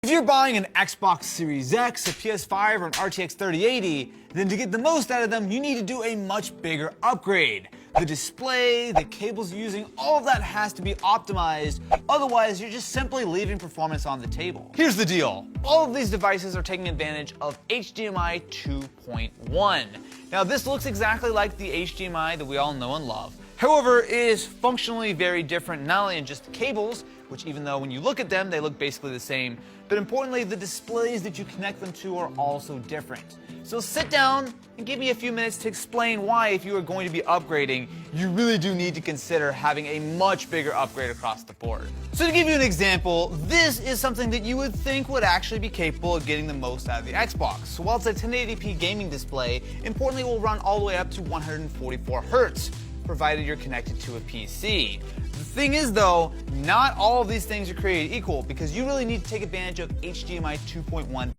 If you're buying an Xbox Series X, a PS5, or an RTX 3080, then to get the most out of them, you need to do a much bigger upgrade. The display, the cables you're using, all of that has to be optimized, otherwise you're just simply leaving performance on the table. Here's the deal. All of these devices are taking advantage of HDMI 2.1. Now this looks exactly like the HDMI that we all know and love. However, it is functionally very different, not only in just the cables, which even though when you look at them, they look basically the same, but importantly, the displays that you connect them to are also different. So sit down and give me a few minutes to explain why, if you are going to be upgrading, you really do need to consider having a much bigger upgrade across the board. So to give you an example, this is something that you would think would actually be capable of getting the most out of the Xbox. So while it's a 1080p gaming display, importantly it will run all the way up to 144 Hz, provided you're connected to a PC. The thing is though, not all of these things are created equal, because you really need to take advantage of HDMI 2.1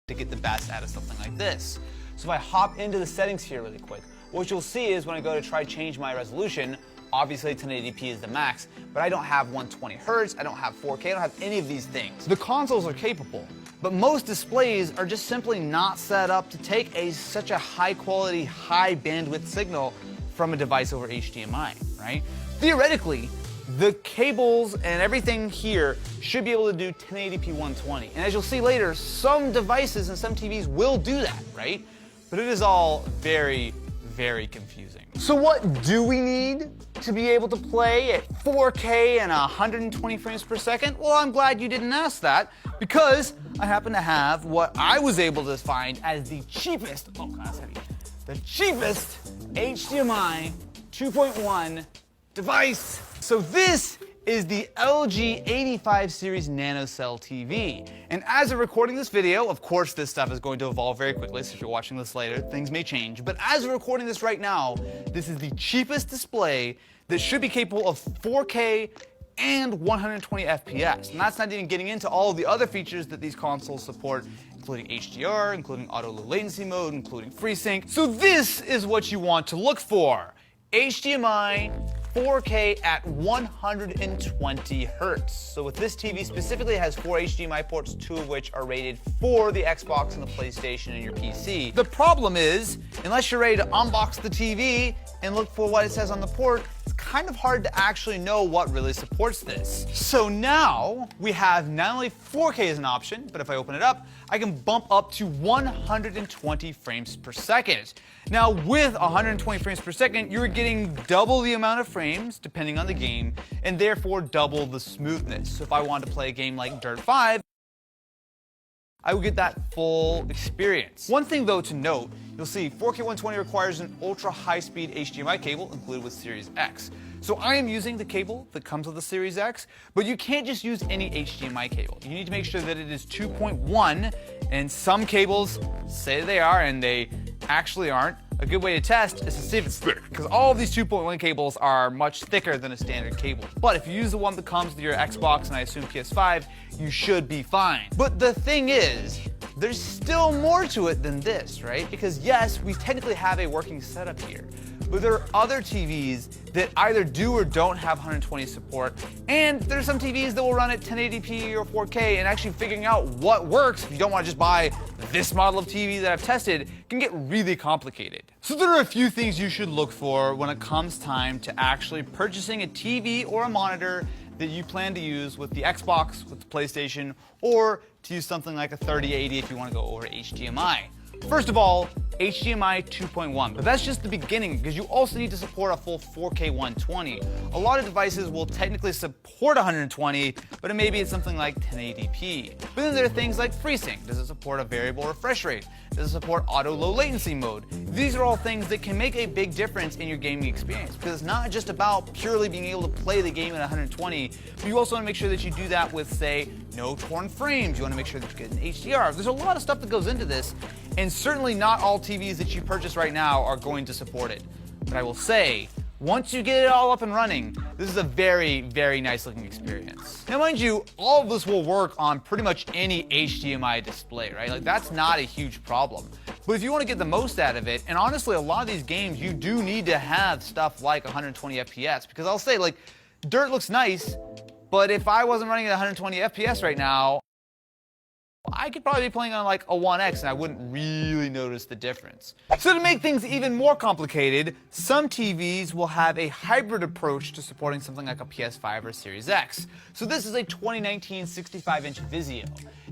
to get the best out of something like this. So if I hop into the settings here really quick, what you'll see is when I go to try change my resolution, obviously 1080p is the max, but I don't have 120 Hz, I don't have 4K, I don't have any of these things. The consoles are capable, but most displays are just simply not set up to take such a high quality, high bandwidth signal from a device over HDMI, right? Theoretically, the cables and everything here should be able to do 1080p 120. And as you'll see later, some devices and some TVs will do that, right? But it is all very, very confusing. So what do we need to be able to play at 4K and 120 frames per second? Well, I'm glad you didn't ask that, because I happen to have what I was able to find as the cheapest, oh god, that's heavy, the cheapest HDMI 2.1 device. So this is the LG 85 series NanoCell TV. And as of recording this video, of course this stuff is going to evolve very quickly, so if you're watching this later, things may change. But as of recording this right now, this is the cheapest display that should be capable of 4K and 120 FPS. And that's not even getting into all of the other features that these consoles support, including HDR, including auto low latency mode, including FreeSync. So this is what you want to look for. HDMI 4K at 120 Hz. So with this TV specifically, it has 4 HDMI ports, 2 of which are rated for the Xbox and the PlayStation and your PC. The problem is, unless you're ready to unbox the TV and look for what it says on the port, it's kind of hard to actually know what really supports this. So now we have not only 4K as an option, but if I open it up, I can bump up to 120 frames per second. Now with 120 frames per second, you're getting double the amount of frames, depending on the game, and therefore double the smoothness. So if I wanted to play a game like Dirt 5, I would get that full experience. One thing though to note, you'll see 4K 120 requires an ultra high-speed HDMI cable included with Series X. So I am using the cable that comes with the Series X, but you can't just use any HDMI cable. You need to make sure that it is 2.1, and some cables say they are and they actually aren't. A good way to test is to see if it's thick, because all of these 2.1 cables are much thicker than a standard cable. But if you use the one that comes with your Xbox and I assume PS5, you should be fine. But the thing is, there's still more to it than this, right? Because yes, we technically have a working setup here, but there are other TVs that either do or don't have 120 support, and there's some TVs that will run at 1080p or 4K, and actually figuring out what works, if you don't want to just buy this model of TV that I've tested, can get really complicated. So there are a few things you should look for when it comes time to actually purchasing a TV or a monitor that you plan to use with the Xbox, with the PlayStation, or to use something like a 3080 if you want to go over HDMI. First of all, HDMI 2.1, but that's just the beginning, because you also need to support a full 4K 120. A lot of devices will technically support 120, but maybe it's something like 1080p. But then there are things like FreeSync. Does it support a variable refresh rate? Does it support auto low latency mode? These are all things that can make a big difference in your gaming experience, because it's not just about purely being able to play the game at 120, but you also want to make sure that you do that with, say, no torn frames. You want to make sure that you get an HDR. There's a lot of stuff that goes into this, and certainly not all TVs that you purchase right now are going to support it. But I will say, once you get it all up and running, this is a very, very nice looking experience. Now mind you, all of this will work on pretty much any HDMI display, right? Like that's not a huge problem. But if you want to get the most out of it, and honestly a lot of these games you do need to have stuff like 120 FPS, because I'll say like, Dirt looks nice, But if I wasn't running at 120 FPS right now, I could probably be playing on like a 1X and I wouldn't really notice the difference. So to make things even more complicated, some TVs will have a hybrid approach to supporting something like a PS5 or Series X. So this is a 2019 65-inch Vizio.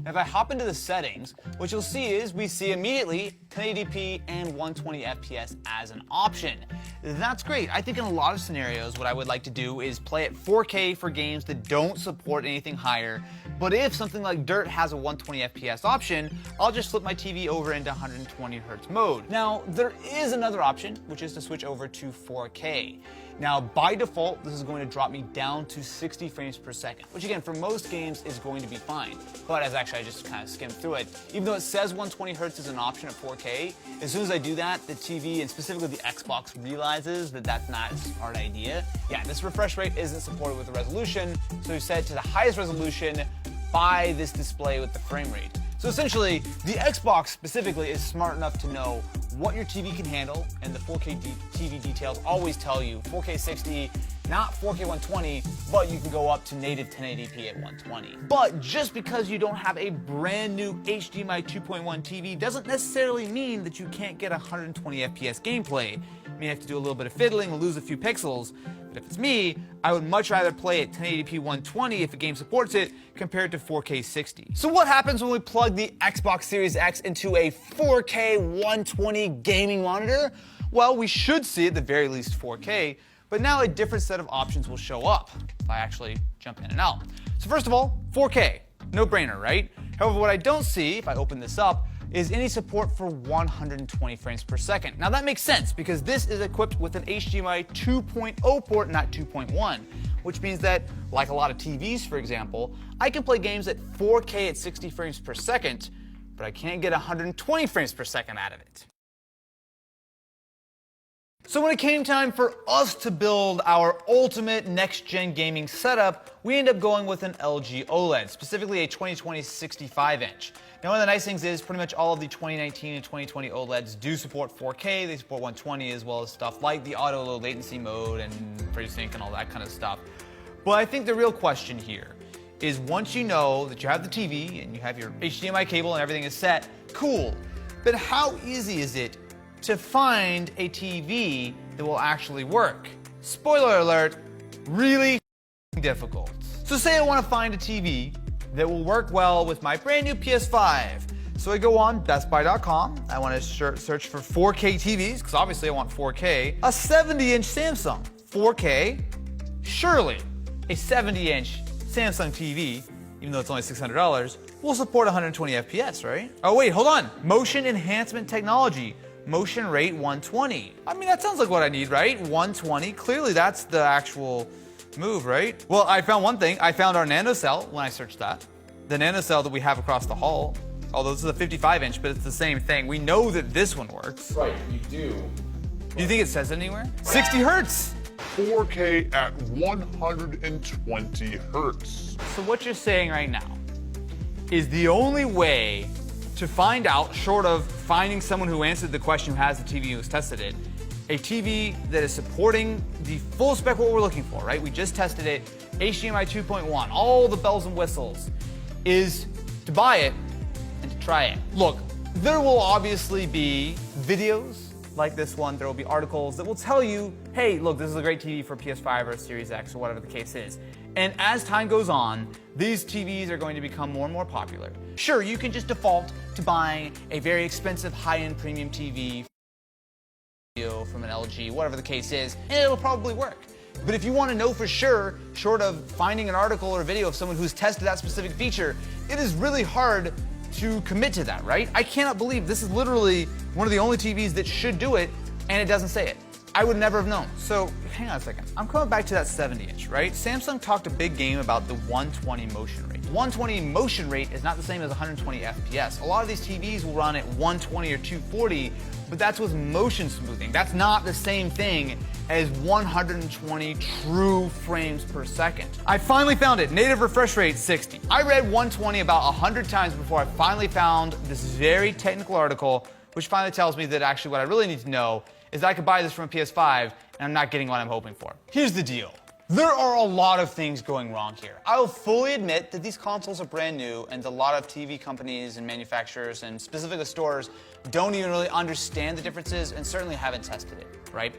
Now if I hop into the settings, what you'll see is we see immediately 1080p and 120 FPS as an option. That's great. I think in a lot of scenarios what I would like to do is play at 4K for games that don't support anything higher. But if something like Dirt has a 120 FPS option, I'll just flip my TV over into 120 Hz mode. Now, there is another option, which is to switch over to 4K. Now, by default, this is going to drop me down to 60 frames per second, which again, for most games is going to be fine. But as actually I just kind of skimmed through it, even though it says 120 Hz is an option at 4K, as soon as I do that, the TV, and specifically the Xbox, realizes that that's not a smart idea. Yeah, this refresh rate isn't supported with the resolution, so we set it to the highest resolution by this display with the frame rate. So essentially, the Xbox specifically is smart enough to know what your TV can handle, and the 4K TV details always tell you 4K 60, not 4K 120, but you can go up to native 1080p at 120. But just because you don't have a brand new HDMI 2.1 TV doesn't necessarily mean that you can't get 120 FPS gameplay. You may have to do a little bit of fiddling and lose a few pixels, but if it's me, I would much rather play at 1080p 120 if a game supports it compared to 4K 60. So what happens when we plug the Xbox Series X into a 4K 120 gaming monitor? Well, we should see at the very least 4K, but now a different set of options will show up if I actually jump in and out. So first of all, 4K, no brainer, right? However, what I don't see, if I open this up, is any support for 120 frames per second. Now that makes sense because this is equipped with an HDMI 2.0 port, not 2.1, which means that, like a lot of TVs for example, I can play games at 4K at 60 frames per second, but I can't get 120 frames per second out of it. So when it came time for us to build our ultimate next-gen gaming setup, we ended up going with an LG OLED, specifically a 2020 65-inch. Now one of the nice things is pretty much all of the 2019 and 2020 OLEDs do support 4K, they support 120 as well as stuff like the auto low latency mode and FreeSync and all that kind of stuff. But I think the real question here is once you know that you have the TV and you have your HDMI cable and everything is set, cool. But how easy is it to find a TV that will actually work? Spoiler alert, really difficult. So say I want to find a TV that will work well with my brand new PS5. So I go on bestbuy.com, I want to search for 4K TVs, because obviously I want 4K. A 70-inch Samsung, 4K, surely a 70-inch Samsung TV, even though it's only $600, will support 120 FPS, right? Oh wait, hold on, motion enhancement technology. Motion rate 120. I mean, that sounds like what I need, right? 120, clearly that's the actual move, right? Well, I found one thing. I found our NanoCell when I searched that. The NanoCell that we have across the hall, although this is a 55-inch, but it's the same thing. We know that this one works. Right, you do. Do you think it says it anywhere? 60 hertz. 4K at 120 hertz. So what you're saying right now is the only way to find out, short of finding someone who answered the question who has the TV who has tested it, a TV that is supporting the full spec what we're looking for, right? We just tested it, HDMI 2.1, all the bells and whistles, is to buy it and to try it. Look, there will obviously be videos like this one, there will be articles that will tell you, hey, look, this is a great TV for PS5 or Series X or whatever the case is. And as time goes on, these TVs are going to become more and more popular. Sure, you can just default to buying a very expensive high-end premium TV from an LG, whatever the case is, and it'll probably work. But if you want to know for sure, short of finding an article or a video of someone who's tested that specific feature, it is really hard to commit to that, right? I cannot believe this is literally one of the only TVs that should do it, and it doesn't say it. I would never have known. So hang on a second. I'm coming back to that 70-inch, right? Samsung talked a big game about the 120 motion rate. 120 motion rate is not the same as 120 FPS. A lot of these TVs will run at 120 or 240, but that's with motion smoothing. That's not the same thing as 120 true frames per second. I finally found it. Native refresh rate 60. I read 120 about 100 times before I finally found this very technical article, which finally tells me that actually what I really need to know is that I could buy this from a PS5 and I'm not getting what I'm hoping for. Here's the deal. There are a lot of things going wrong here. I'll fully admit that these consoles are brand new and a lot of TV companies and manufacturers and specifically stores don't even really understand the differences and certainly haven't tested it, right?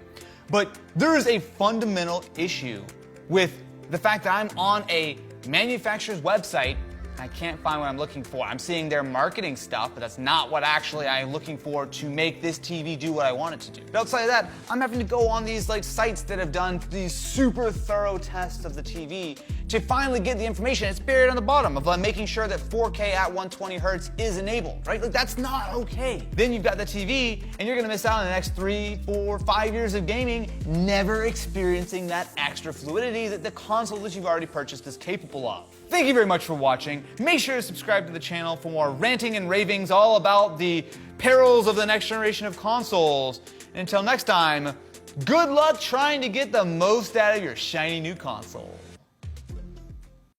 But there is a fundamental issue with the fact that I'm on a manufacturer's website and I can't find what I'm looking for. I'm seeing their marketing stuff, but that's not what actually I'm looking for to make this TV do what I want it to do. But outside of that, I'm having to go on these sites that have done these super thorough tests of the TV to finally get the information. It's buried on the bottom of making sure that 4K at 120 hertz is enabled, right? That's not okay. Then you've got the TV and you're gonna miss out on the next 3, 4, 5 years of gaming, never experiencing that extra fluidity that the console that you've already purchased is capable of. Thank you very much for watching. Make sure to subscribe to the channel for more ranting and ravings all about the perils of the next generation of consoles. And until next time, good luck trying to get the most out of your shiny new console.